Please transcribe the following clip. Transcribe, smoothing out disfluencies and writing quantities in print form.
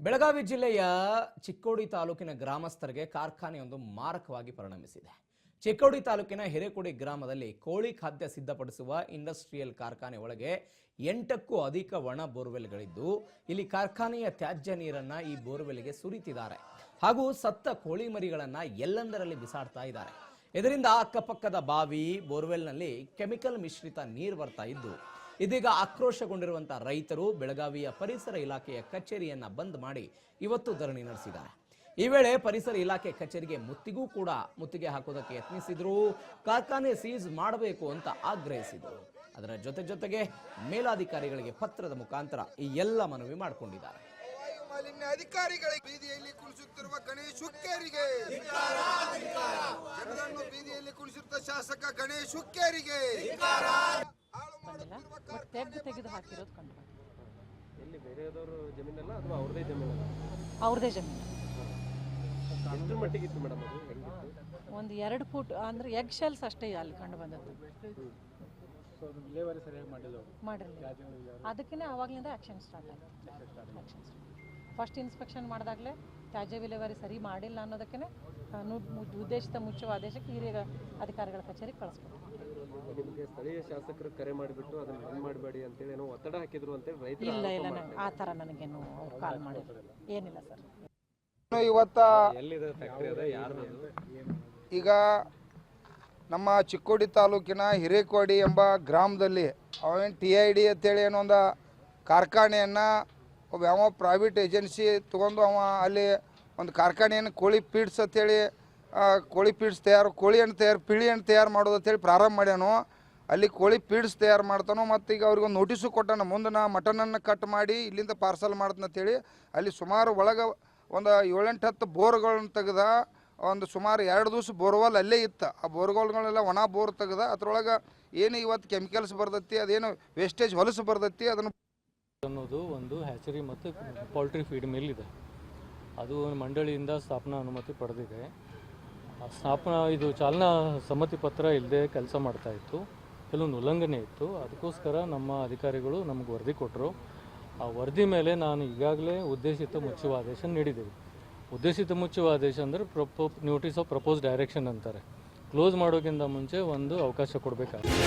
ಬೆಳಗಾವಿ ಜಿಲ್ಲೆಯ ಚಿಕ್ಕೋಡಿ ತಾಲೂಕಿನ ಗ್ರಾಮಸ್ಥರಿಗೆ ಕಾರ್ಖಾನೆಯೊಂದು ಮಾರಕವಾಗಿ ಪರಿಣಮಿಸಿದೆ. ಚಿಕ್ಕೋಡಿ ತಾಲೂಕಿನ ಹಿರೇಕೊಡಿ ಗ್ರಾಮದಲ್ಲಿ ಕೋಳಿ ಖಾದ್ಯ ಸಿದ್ಧಪಡಿಸುವ ಇಂಡಸ್ಟ್ರಿಯಲ್ ಕಾರ್ಖಾನೆ ಒಳಗೆ 8ಕ್ಕೂ ಅಧಿಕ ಒಣ ಬೋರ್ವೆಲ್ಗಳಿದ್ದು, ಇಲ್ಲಿ ಕಾರ್ಖಾನೆಯ ತ್ಯಾಜ್ಯ ನೀರನ್ನ ಈ ಬೋರ್ವೆಲ್ಗೆ ಸುರಿತಿದ್ದಾರೆ ಹಾಗೂ ಸತ್ತ ಕೋಳಿ ಮರಿಗಳನ್ನ ಎಲ್ಲೆಂದರಲ್ಲಿ ಬಿಸಾಡ್ತಾ ಇದ್ದಾರೆ. ಇದರಿಂದ ಅಕ್ಕಪಕ್ಕದ ಬಾವಿ, ಬೋರ್ವೆಲ್ನಲ್ಲಿ ಕೆಮಿಕಲ್ ಮಿಶ್ರಿತ ನೀರು ಬರ್ತಾ ಇದ್ದು, ಇದೀಗ ಆಕ್ರೋಶಗೊಂಡಿರುವಂತಹ ರೈತರು ಬೆಳಗಾವಿಯ ಪರಿಸರ ಇಲಾಖೆಯ ಕಚೇರಿಯನ್ನ ಬಂದ್ ಮಾಡಿ ಇವತ್ತು ಧರಣಿ ನಡೆಸಿದ್ದಾರೆ. ಈ ವೇಳೆ ಪರಿಸರ ಇಲಾಖೆ ಕಚೇರಿಗೆ ಮುತ್ತಿಗೆ ಹಾಕೋದಕ್ಕೆ ಯತ್ನಿಸಿದ್ರು. ಕಾರ್ಖಾನೆ ಸೀಸ್ ಮಾಡಬೇಕು ಅಂತ ಆಗ್ರಹಿಸಿದರು. ಅದರ ಜೊತೆಗೆ ಮೇಲಾಧಿಕಾರಿಗಳಿಗೆ ಪತ್ರದ ಮುಖಾಂತರ ಈ ಎಲ್ಲ ಮನವಿ ಮಾಡಿಕೊಂಡಿದ್ದಾರೆ. ಮಾಲಿನ್ಯ ಅಧಿಕಾರಿಗಳಿಗೆ ಬೀದಿಯಲ್ಲಿ ಕುಳಿಸುತ್ತಿರುವ ಗಣೇಶ್ ಹುಕ್ಕೇರಿಗೆ, ಜನರನ್ನು ಬೀದಿಯಲ್ಲಿ ಕುಳಿಸುತ್ತ ಶಾಸಕ ಗಣೇಶ್ ಹುಕ್ಕೇರಿಗೆ ತೆಗೆದು ಹಾಕಿರೋದು ಕಂಡು. ಎಲ್ಲಿ ಬೇರೆಯವರು ಜಮೀನಲ್ಲ ಅಥವಾ ಅವ್ರದೇ ಜಮೀನಲ್ಲ? ಅವ್ರದೇ ಜಮೀನು. ಎಷ್ಟು ಮಟ್ಟಿಗೆ ಇತ್ತು ಮೇಡಮ್ ಅದು? ಒಂದು 2 ಫೂಟ್ ಅಂದ್ರೆ ಎಗ್ ಶೆಲ್ಸ್ ಅಷ್ಟೇ ಅಲ್ಲಿ ಕಂಡು ಬಂದದ್ದು. ಮಾಡಿರಲಿಲ್ಲ. ಅದಕ್ಕೇ ಆವಾಗಲಿಂದ ಆಕ್ಷನ್ ಸ್ಟಾರ್ಟ್ ಆಯಿತು. ಫಸ್ಟ್ ಇನ್ಸ್ಪೆಕ್ಷನ್ ಮಾಡಿದಾಗಲೇ ತ್ಯಾಜ್ಯ ವಿಲೇವಾರಿ ಸರಿ ಮಾಡಿಲ್ಲ ಅನ್ನೋದಕ್ಕೆ ಉದ್ದೇಶಿತ ಮುಚ್ಚುವ ಆದೇಶಕ್ಕೆ ಹಿರಿಯ ಅಧಿಕಾರಿಗಳ ಕಚೇರಿಗೆ ಕಳಿಸ್ಬೇಕು. ನಿಮಗೆ ಸ್ಥಳೀಯ ಶಾಸಕರು ಕರೆ ಮಾಡಿಬಿಟ್ಟು ಅದನ್ನ ಬಂದ್ ಮಾಡಬೇಡಿ ಅಂತೇಳಿ ಏನೋ ಒತ್ತಡ ಹಾಕಿದ್ರು ಅಂತೇಳಿ ರೈತರು? ಇಲ್ಲ ಆ ಥರ ನನಗೇನು ಕಾಲ್ ಮಾಡಿಲ್ಲ, ಏನಿಲ್ಲ ಸರ್. ಇವತ್ತ ಎಲ್ಲಿದೆ ಫ್ಯಾಕ್ಟರಿ ಅದ, ಯಾರು? ಈಗ ನಮ್ಮ ಚಿಕ್ಕೋಡಿ ತಾಲೂಕಿನ ಹಿರೇಕೊಡಿ ಎಂಬ ಗ್ರಾಮದಲ್ಲಿ ಅವೇನು TID ಅಂತೇಳಿ ಏನೋ ಒಂದು ಕಾರ್ಖಾನೆಯನ್ನು ಯಾವ ಪ್ರೈವೇಟ್ ಏಜೆನ್ಸಿ ತೊಗೊಂಡು ಅಲ್ಲಿ ಒಂದು ಕಾರ್ಖಾನೆಯನ್ನು ಕೋಳಿ ಫೀಡ್ಸ್ ಅಂತೇಳಿ ಕೋಳಿ ಫೀಡ್ಸ್ ಕೋಳಿ ಹಣ್ಣು ಪಿಳಿ ಹಣ್ಣು ತಯಾರು ಮಾಡೋದು ಅಂತೇಳಿ ಪ್ರಾರಂಭ ಮಾಡ್ಯಾನು. ಅಲ್ಲಿ ಕೋಳಿ ಫೀಡ್ಸ್ ತಯಾರು ಮಾಡ್ತಾನೋ. ಮತ್ತು ಈಗ ಅವ್ರಿಗೆ ಒಂದು ನೋಟಿಸು ಕೊಟ್ಟಾನ, ಮುಂದೆ ನಾ ಮಟನನ್ನು ಕಟ್ ಮಾಡಿ ಇಲ್ಲಿಂದ ಪಾರ್ಸಲ್ ಮಾಡ್ತಂತೇಳಿ. ಅಲ್ಲಿ ಸುಮಾರು ಒಳಗೆ ಒಂದು 7-8 ಬೋರ್ಗಳನ್ನು ತೆಗೆದ. ಒಂದು ಸುಮಾರು 2 ದಿವಸ ಬೋರ್ವೆಲ್ ಅಲ್ಲೇ ಇತ್ತು. ಆ ಬೋರ್ವೆಲ್ಗಳೆಲ್ಲ ಒಣ ಬೋರ್ ತೆಗೆದ. ಅದ್ರೊಳಗೆ ಏನು ಇವತ್ತು ಕೆಮಿಕಲ್ಸ್ ಬರ್ತೈತಿ, ಅದೇನು ವೇಸ್ಟೇಜ್ ಹೊಲಸು ಬರ್ತೈತಿ, ಅದನ್ನು ಅನ್ನೋದು ಒಂದು ಹ್ಯಾಚರಿ ಮತ್ತು ಪೌಲ್ಟ್ರಿ ಫೀಡ್ ಮಿಲ್ ಇದೆ. ಅದು ಮಂಡಳಿಯಿಂದ ಸ್ಥಾಪನಾ ಅನುಮತಿ ಪಡೆದಿದೆ. ಇದು ಚಾಲನಾ ಸಮ್ಮತಿ ಪತ್ರ ಇಲ್ಲದೆ ಕೆಲಸ ಮಾಡ್ತಾಯಿತ್ತು, ಕೆಲವೊಂದು ಉಲ್ಲಂಘನೆ ಇತ್ತು. ಅದಕ್ಕೋಸ್ಕರ ನಮ್ಮ ಅಧಿಕಾರಿಗಳು ನಮಗೆ ವರದಿ ಕೊಟ್ಟರು. ಆ ವರದಿ ಮೇಲೆ ನಾನು ಈಗಾಗಲೇ ಉದ್ದೇಶಿತ ಮುಚ್ಚುವ ಆದೇಶ ನೀಡಿದ್ದೀವಿ. ಉದ್ದೇಶಿತ ಮುಚ್ಚುವ ಆದೇಶ ಅಂದರೆ ನೋಟಿಸ್ ಆಫ್ ಪ್ರಪೋಸ್ ಡೈರೆಕ್ಷನ್ ಅಂತಾರೆ. ಕ್ಲೋಸ್ ಮಾಡೋಕ್ಕಿಂತ ಮುಂಚೆ ಒಂದು ಅವಕಾಶ ಕೊಡಬೇಕಾಗುತ್ತೆ.